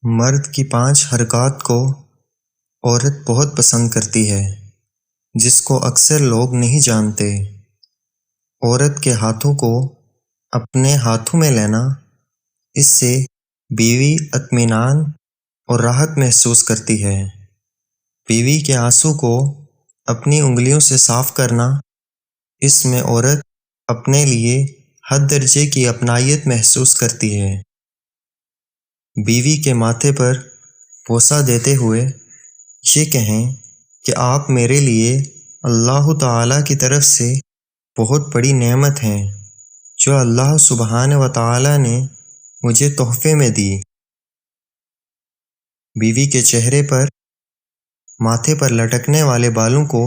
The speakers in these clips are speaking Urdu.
مرد کی 5 حرکات کو عورت بہت پسند کرتی ہے جس کو اکثر لوگ نہیں جانتے۔ عورت کے ہاتھوں کو اپنے ہاتھوں میں لینا، اس سے بیوی اطمینان اور راحت محسوس کرتی ہے۔ بیوی کے آنسو کو اپنی انگلیوں سے صاف کرنا، اس میں عورت اپنے لیے حد درجے کی اپنائیت محسوس کرتی ہے۔ بیوی کے ماتھے پر بوسہ دیتے ہوئے یہ کہیں کہ آپ میرے لیے اللہ تعالیٰ کی طرف سے بہت بڑی نعمت ہیں جو اللہ سبحانہ و تعالیٰ نے مجھے تحفے میں دی۔ بیوی کے چہرے پر، ماتھے پر لٹکنے والے بالوں کو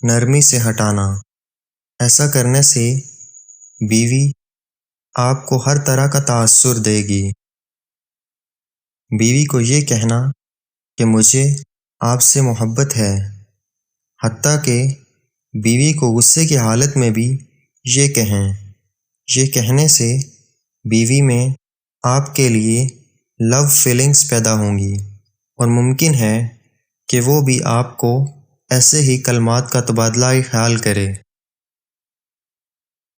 نرمی سے ہٹانا۔ ایسا کرنے سے بیوی آپ کو ہر طرح کا تأثر دے گی۔ بیوی کو یہ کہنا کہ مجھے آپ سے محبت ہے، حتیٰ کہ بیوی کو غصے کی حالت میں بھی یہ کہیں۔ یہ کہنے سے بیوی میں آپ کے لیے لو فیلنگز پیدا ہوں گی اور ممکن ہے کہ وہ بھی آپ کو ایسے ہی کلمات کا تبادلہ خیال کرے۔